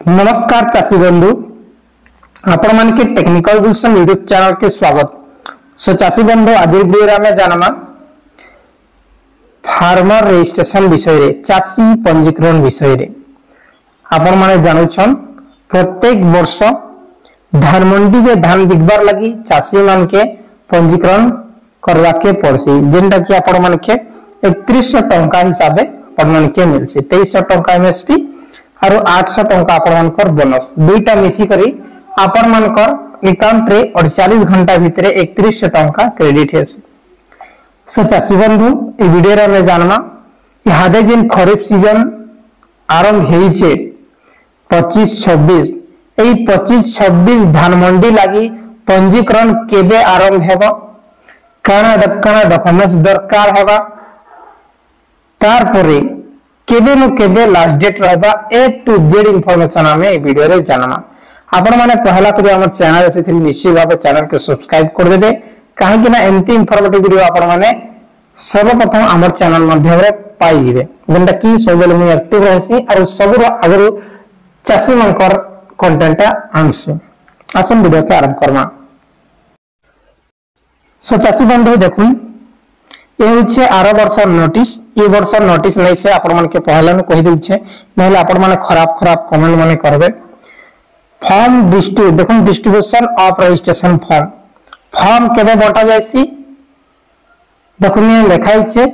नमस्कार चाषी बंधु आपण मान के टेक्निकल विजन यूट्यूब चैनल के स्वागत। सो चाषी बंधु आज वीडियो में जानमा फार्मर रजिस्ट्रेशन विषय रे चाषी पंजीकरण विषय रे आपण माने जानुछन प्रत्येक वर्ष धान मंडी में धान बिकबार लगी चाषी मान के पंजीकरण करवा के पड़सी जेंटा कि आपण मान के 3100 टंका हिसाब आपण मान के मिलसी 2300 टंका एमएसपी और 800 टंका आपण बोनस दुईटा मिसी करी आपण मानकर अकाउंट रे 48 घंटा भितर 3100 टंका क्रेडिट हेसी। सो चाषी बंधु ए वीडियो रे हम जानमा इहादे जिन खरीफ सीजन आरंभ हेइछे 25-26 एई 25-26 धान मंडी लागि पंजीकरण केबे आरंभ हेबो काना डॉक्यूमेंट्स दरकार हेबा तार परे केबे नो केबे लास्ट डेट रहबा ए टू जेड इंफॉर्मेशन हमें वीडियो रे जानना। आपण माने पहला करी हमर चैनल से थी निश्चित भाबे चैनल के सब्सक्राइब कर देबे काहे कि ना एमती इंफॉर्मेटिव वीडियो आपण माने सर्वप्रथम हमर चैनल माध्यम रे पाई जिवे जेंटा कि सबले मु एक्टिव रहसी और सबरो अगर चासी मनकर कंटेंट आनसी आसन वीडियो के आरंभ करना। सो चासी बंधु देखुन ये होचे आर वर्ष नोटिस ये वर्ष नोटिस नै से आपण मन के पहला न कहि देउछे नहले आपण मन खराब कमेंट माने करबे। फॉर्म डिस्ट्रीब्यूट देखुन डिस्ट्रीब्यूशन ऑफ रजिस्ट्रेशन फॉर्म केबे बटा जायसी देखुन ये लिखाई छे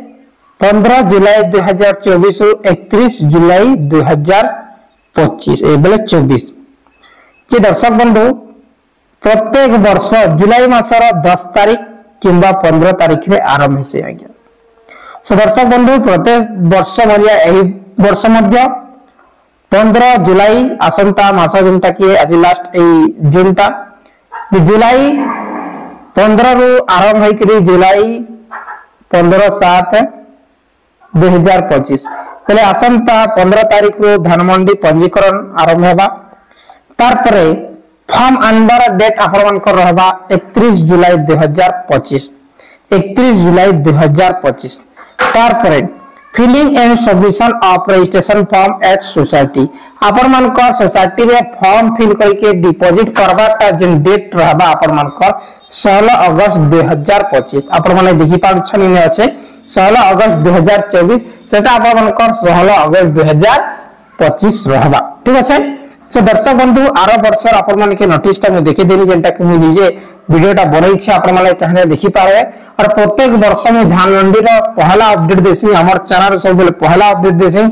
15 जुलाई 2024 रु 31 जुलाई 2025 ए बेले 24 जे दर्शक बंधु प्रत्येक वर्ष जुलाई मासर 10 तारिख किंबा 15 तारिख रे आरंभ हेसे आज्ञा। सो दर्शक बंधु प्रत्येक वर्ष भलिया एही वर्ष मध्य 15 जुलाई आसंता मास जेंटा कि आज लास्ट ए जूनटा जुलाई 15 रु आरंभ होई करी जुलाई 15/7 2025 पहले आसंता 15 तारिख रु धान मंडी पंजीकरण आरंभ हेबा तार परे फॉर्म आनबार डेट आपण कर रहबा 31 जुलाई 2025 31 जुलाई 2025 तार परे filling and submission of registration form at society आपण मान कर सोसाइटी रे फॉर्म फिल करके डिपॉजिट करबाटा जेन डेट रहबा आपण मान कर 16 अगस्त 2025 आपण माने देखि पाउ छनी ने अछि 16 अगस्त 2024 सेटा आपण मान कर 16 अगस्त 2025 रहबा ठीक अछि। सो दर्शक बंधु आर वर्ष आपण मन के नोटिस टा देखि देनी जेंटा कि मु निजे वीडियोटा बनई छी आपण माने चाहने देखि पारे और प्रत्येक वर्ष में धान मंडी रो पहला अपडेट देसी हमर चैनल सब बेले पहला अपडेट देसी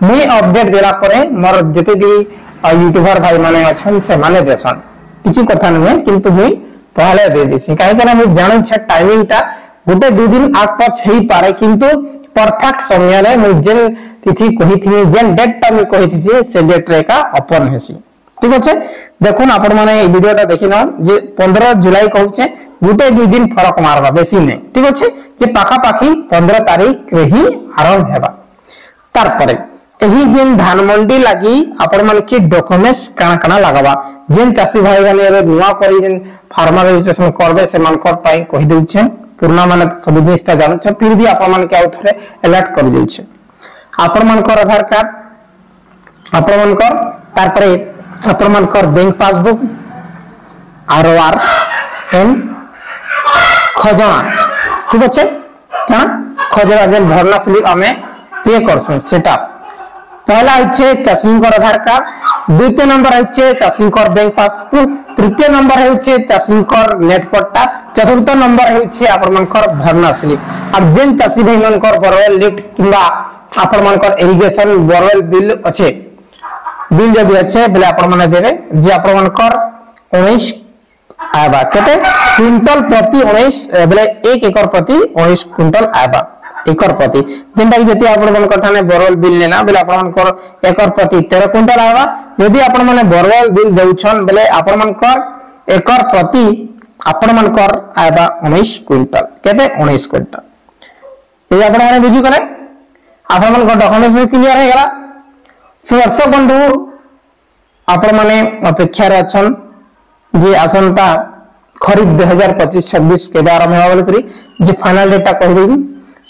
मुई अपडेट देला परे मोर जते भी यूट्यूबर भाई माने अछन से माने देसन किछि कथा नै किंतु मुई पहले दे देसी काहे कि मु जानै छ टाइमिंग टा गुटे दु दिन आग पछ हेई पारे किंतु परफेक्ट समय रे मु जेन तिथि कहि थी जेन डेट टा मु कहि थी से डेट रे का ओपन हेसी ठीक अछि। देखुन आपण माने ए वीडियोटा देखिना जे 15 जुलाई कहउछे गुटे दु दिन फरक मारबा बेसी नै ठीक अछि जे पाखा पाखी 15 तारिख रे ही आरंभ हेबा तार परे एही दिन धान मंडी लागि आपण मान के डॉक्यूमेंट्स काना लगाबा जेन चासी भाई माने रे नुवा करी जेन फार्मर रजिस्ट्रेशन करबे से मानकर पाई कहि देउछे पूर्ण माने सब जिनिसटा जानु छ फिर भी आपण मान के आउ थरे अलर्ट कर देउछे आपण मानकर आधार कार्ड आपण मानकर तार परे आपण मानकर बैंक पासबुक आरओआर एन खजना ठीक अछि कना खजना जेन भरना स्लिप हमें पे करसु सेटा पहला होचे चाषी कर आधार कार्ड द्वितीय नंबर होचे चाषी कर बैंक पासबुक तृतीय नंबर होचे चाषी कर नेट पट्टा चतुर्थ नंबर होचे आपण मानकर भरना स्लिप अब जेन चाषी भाई मानकर बोरवेल लिफ्ट किबा आपण मानकर इरिगेशन बोरवेल बिल अछि बिल जदि अछि बेले आपण माने देबे जे आपण मानकर 19 आबा केते क्विंटल प्रति 19 बेले 1 एकड़ प्रति 19 क्विंटल आबा एकड़ प्रति जेंटा कि जति आपण मानकर थाने बोरवेल बिल लेना बेले आपण मानकर एकड़ प्रति 13 क्विंटल आबा यदि आपण माने बोरवेल बिल देउछन बेले आपण मानकर एकड़ प्रति आपण मानकर आबा 19 क्विंटल केते 19 क्विंटल ए आपण माने बुझी करे आपण मानकर डॉक्यूमेंट्स में क्लियर हे गला। दर्शक बंधु आपण माने अपेक्षा रे अछन जे आसंता खरीफ 2025-26 के आरंभ होबा बोल करी जे फाइनल डेटा कहि देई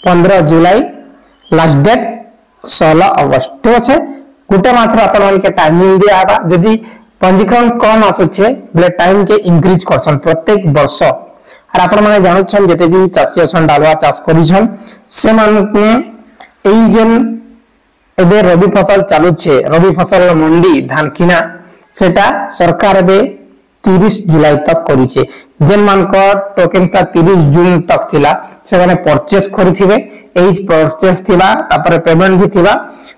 15 जुलाई लास्ट डेट 16 अगस्त ठीक अछि गोटे मास अपन के टाइमिंग दिया हबा जदी पंजीकरण कम आसुचे बले टाइम के इंक्रीज करसन प्रत्येक वर्ष और आपण माने जानू छन जते भी चासी अछन डालवा चाष करिछन से माने एई जेन एबे रबी फसल चालू छे रबी फसल मंडी धान किना सेटा सरकार बे 30 जुलाई तक करी छे जेन मान को टोकन का 30 जून तक थिला से माने परचेस करिथिबे एई परचेस थिबा तापर पेमेंट भी थिबा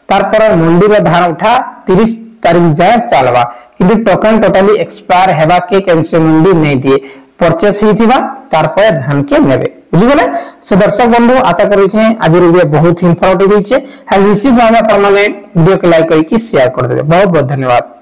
तार पर मंडी रे धान उठा 30 तारीख जाय चलबा किंतु टोकन टोटली एक्सपायर हेबा के कैंसिल मंडी नहीं दिए परचेस हिथिबा तार पर धान के नेबे बुझि गेले। सो दर्शक बंधु आशा करै छै आज वीडियो बहुत इंफॉर्मेटिव छै है निश्चित भाव में अपन माने वीडियो को लाइक करके शेयर कर देबे। बहुत बहुत धन्यवाद।